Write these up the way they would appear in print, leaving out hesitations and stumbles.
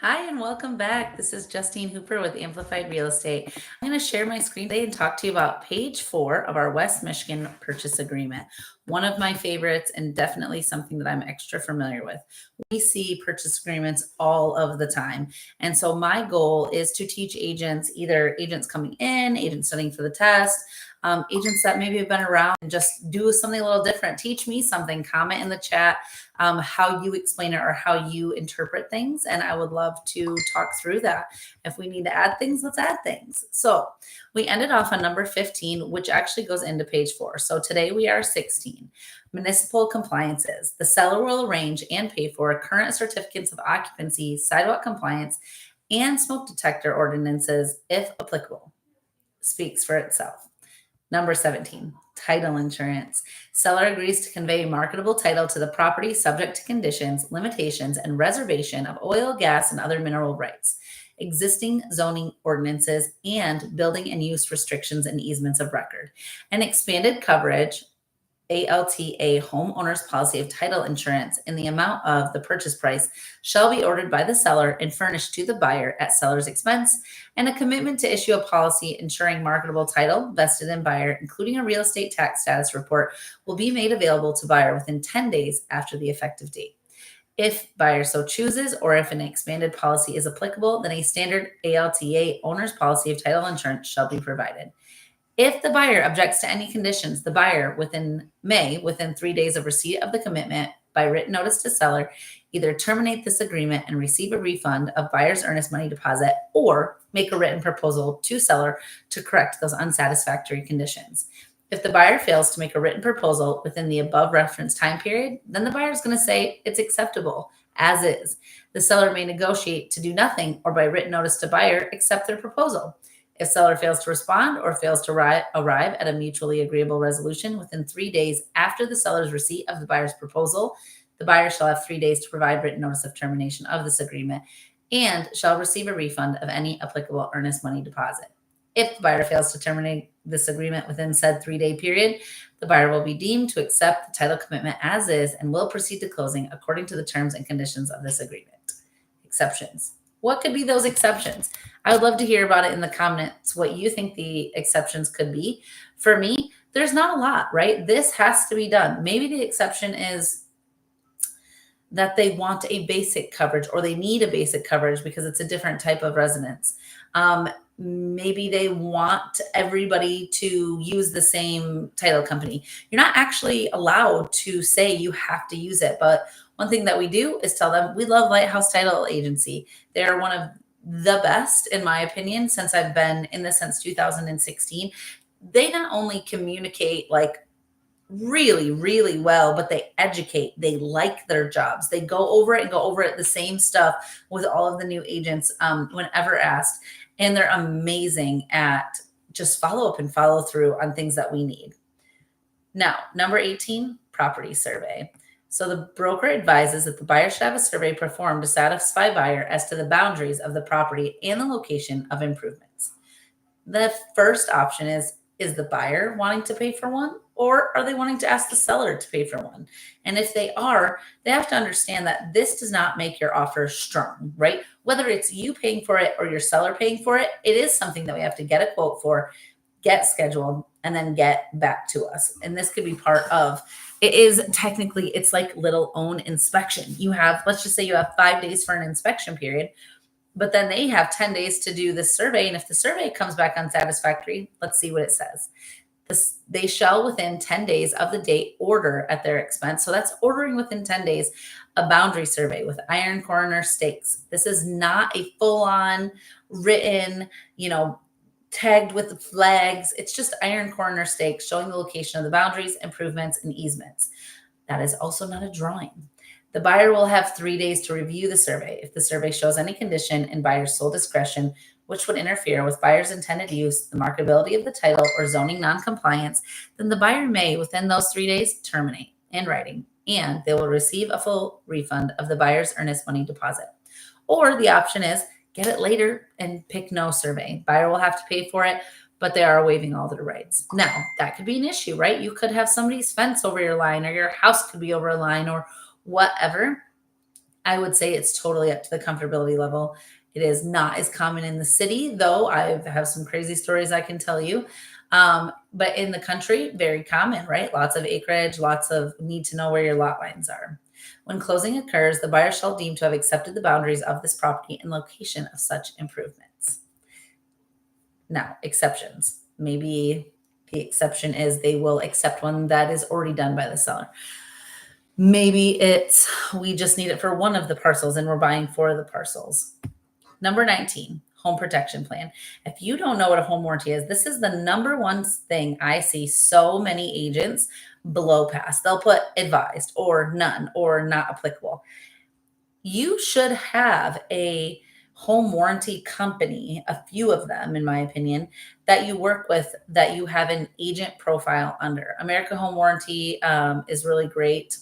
Hi, and welcome back. This is Justine Hooper with Amplified Real Estate. I'm going to share my screen today and talk to you about page 4 of our West Michigan purchase agreement. One of my favorites, and definitely something that I'm extra familiar with. We see purchase agreements all of the time. And so, my goal is to teach agents, either agents coming in, agents studying for the test, agents that maybe have been around, and just do something a little different. Teach me something. Comment in the chat how you explain it or how you interpret things. And I would love to talk through that. If we need to add things, let's add things. So we ended off on number 15, which actually goes into page 4. So today we are 16. Municipal compliances. The seller will arrange and pay for current certificates of occupancy, sidewalk compliance, and smoke detector ordinances if applicable. Speaks for itself. Number 17, title insurance. Seller agrees to convey marketable title to the property subject to conditions, limitations, and reservation of oil, gas, and other mineral rights, existing zoning ordinances, and building and use restrictions and easements of record. An expanded coverage ALTA homeowner's policy of title insurance in the amount of the purchase price shall be ordered by the seller and furnished to the buyer at seller's expense, and a commitment to issue a policy ensuring marketable title vested in buyer, including a real estate tax status report, will be made available to buyer within 10 days after the effective date. If buyer so chooses, or if an expanded policy is applicable, then a standard ALTA owner's policy of title insurance shall be provided. If the buyer objects to any conditions, the buyer within 3 days of receipt of the commitment by written notice to seller, either terminate this agreement and receive a refund of buyer's earnest money deposit, or make a written proposal to seller to correct those unsatisfactory conditions. If the buyer fails to make a written proposal within the above referenced time period, then the buyer is going to say it's acceptable as is. The seller may negotiate to do nothing or by written notice to buyer accept their proposal. If seller fails to respond or fails to arrive at a mutually agreeable resolution within 3 days after the seller's receipt of the buyer's proposal, the buyer shall have 3 days to provide written notice of termination of this agreement and shall receive a refund of any applicable earnest money deposit. If the buyer fails to terminate this agreement within said 3-day period, the buyer will be deemed to accept the title commitment as is and will proceed to closing according to the terms and conditions of this agreement. Exceptions. What could be those exceptions? I would love to hear about it in the comments, what you think the exceptions could be. For me, there's not a lot, right? This has to be done. Maybe the exception is that they want a basic coverage or they need a basic coverage because it's a different type of residence. Maybe they want everybody to use the same title company. You're not actually allowed to say you have to use it, but one thing that we do is tell them we love Lighthouse Title Agency. They're one of the best, in my opinion, since I've been in this since 2016. They not only communicate like really, really well, but they educate. They like their jobs. They go over it and go over it the same stuff with all of the new agents whenever asked. And they're amazing at just follow up and follow through on things that we need. Now, number 18, property survey. So the broker advises that the buyer should have a survey performed to satisfy buyer as to the boundaries of the property and the location of improvements. The first option is the buyer wanting to pay for one, or are they wanting to ask the seller to pay for one? And if they are, they have to understand that this does not make your offer strong, right? Whether it's you paying for it or your seller paying for it, it is something that we have to get a quote for, get scheduled, and then get back to us. And this could be part of it. Is technically, it's like little own inspection. You have, let's just say you have 5 days for an inspection period, but then they have 10 days to do this survey. And if the survey comes back unsatisfactory, let's see what it says. They shall within 10 days of the date order at their expense. So that's ordering within 10 days a boundary survey with iron corner stakes. This is not a full-on written, tagged with flags. It's just iron corner stakes showing the location of the boundaries, improvements, and easements. That is also not a drawing. The buyer will have 3 days to review the survey. If the survey shows any condition in buyer's sole discretion, which would interfere with buyer's intended use, the marketability of the title, or zoning noncompliance, then the buyer may, within those 3 days, terminate in writing, and they will receive a full refund of the buyer's earnest money deposit. Or the option is get it later and pick no survey. Buyer will have to pay for it, but they are waiving all their rights. Now, that could be an issue, right? You could have somebody's fence over your line, or your house could be over a line, or whatever. I would say it's totally up to the comfortability level. It is not as common in the city, though I have some crazy stories I can tell you. But in the country, very common, right? Lots of acreage, lots of need to know where your lot lines are. When closing occurs, the buyer shall deem to have accepted the boundaries of this property and location of such improvements. Now, exceptions. Maybe the exception is they will accept one that is already done by the seller. Maybe it's we just need it for one of the parcels and we're buying 4 of the parcels. Number 19, home protection plan. If you don't know what a home warranty is, this is the number one thing I see so many agents blow past. They'll put advised or none or not applicable. You should have a home warranty company, a few of them, in my opinion, that you work with that you have an agent profile under. America Home Warranty is really great.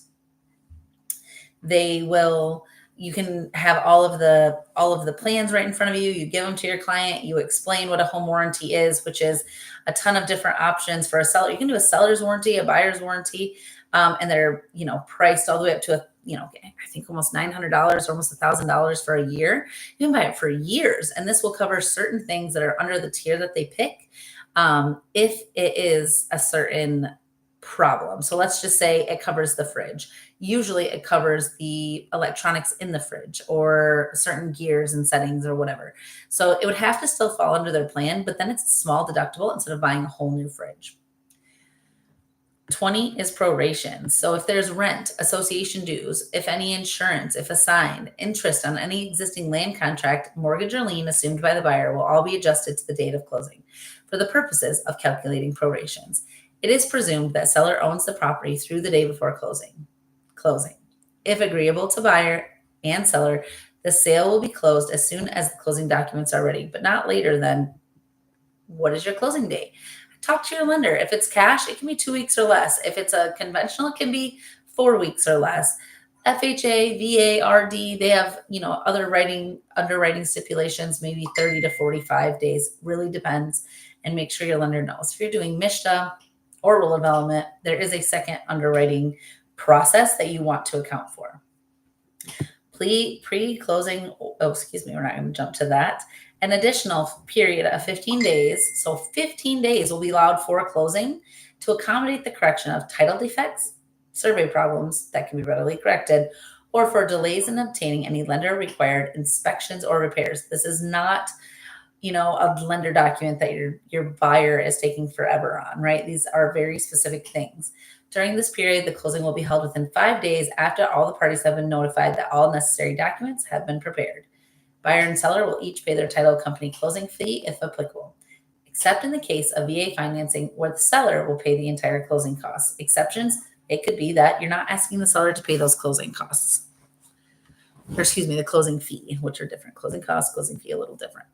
You can have all of the plans right in front of you. You give them to your client. You explain what a home warranty is, which is a ton of different options for a seller. You can do a seller's warranty, a buyer's warranty, and they're priced all the way up to I think almost $900 or almost $1,000 for a year. You can buy it for years, and this will cover certain things that are under the tier that they pick. If it is a certain problem. So let's just say it covers the fridge. Usually it covers the electronics in the fridge or certain gears and settings or whatever. So it would have to still fall under their plan, but then it's a small deductible instead of buying a whole new fridge. 20 is proration. So if there's rent, association dues, if any insurance, if assigned, interest on any existing land contract, mortgage or lien assumed by the buyer will all be adjusted to the date of closing for the purposes of calculating prorations. It is presumed that seller owns the property through the day before closing. If agreeable to buyer and seller, the sale will be closed as soon as the closing documents are ready, but not later than what is your closing date? Talk to your lender. If it's cash, it can be 2 weeks or less. If it's a conventional, it can be 4 weeks or less. FHA, VA, RD, they have, other underwriting stipulations, maybe 30 to 45 days, really depends. And make sure your lender knows. If you're doing MSHDA or rural development, there is a second underwriting process that you want to account for. Pre-closing, we're not going to jump to that. An additional period of 15 days, so 15 days will be allowed for closing to accommodate the correction of title defects, survey problems that can be readily corrected, or for delays in obtaining any lender-required inspections or repairs. This is not, a lender document that your buyer is taking forever on, right? These are very specific things. During this period, the closing will be held within 5 days after all the parties have been notified that all necessary documents have been prepared. Buyer and seller will each pay their title company closing fee if applicable, except in the case of VA financing where the seller will pay the entire closing costs. Exceptions, it could be that you're not asking the seller to pay those closing costs. The closing fee, which are different. Closing costs, closing fee, a little different.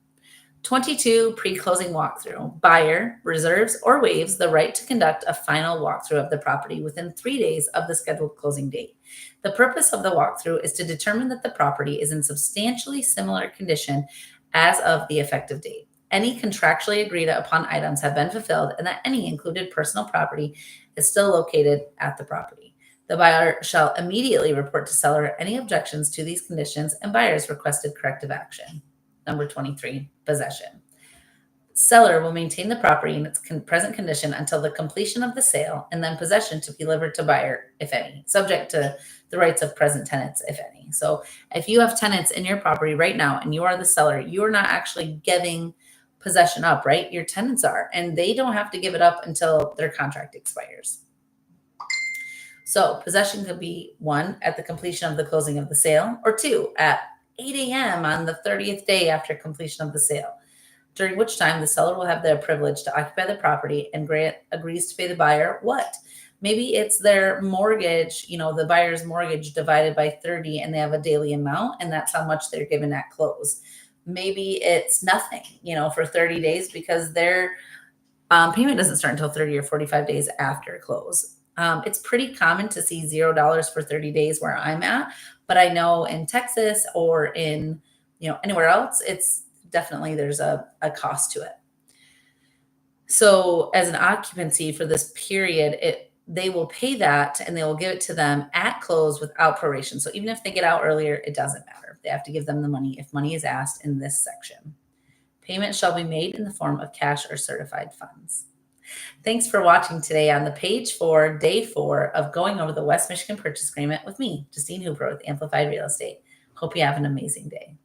22, pre-closing walkthrough. Buyer reserves or waives the right to conduct a final walkthrough of the property within 3 days of the scheduled closing date. The purpose of the walkthrough is to determine that the property is in substantially similar condition as of the effective date. Any contractually agreed upon items have been fulfilled and that any included personal property is still located at the property. The buyer shall immediately report to seller any objections to these conditions and buyer's requested corrective action. Number 23, possession. Seller will maintain the property in its present condition until the completion of the sale and then possession to be delivered to buyer, if any, subject to the rights of present tenants, if any. So if you have tenants in your property right now and you are the seller, you are not actually giving possession up, right? Your tenants are, and they don't have to give it up until their contract expires. So possession could be 1, at the completion of the closing of the sale, or 2, at 8 a.m. on the 30th day after completion of the sale, during which time the seller will have the privilege to occupy the property and agrees to pay the buyer what? Maybe it's their mortgage, the buyer's mortgage divided by 30 and they have a daily amount and that's how much they're given at close. Maybe it's nothing, for 30 days because their payment doesn't start until 30 or 45 days after close. It's pretty common to see $0 for 30 days where I'm at, but I know in Texas or in, anywhere else, it's definitely there's a cost to it. So as an occupancy for this period, they will pay that and they will give it to them at close without proration. So even if they get out earlier, it doesn't matter. They have to give them the money if money is asked in this section. Payment shall be made in the form of cash or certified funds. Thanks for watching today on the page 4, day 4 of going over the West Michigan Purchase Agreement with me, Justine Hooper with Amplified Real Estate. Hope you have an amazing day.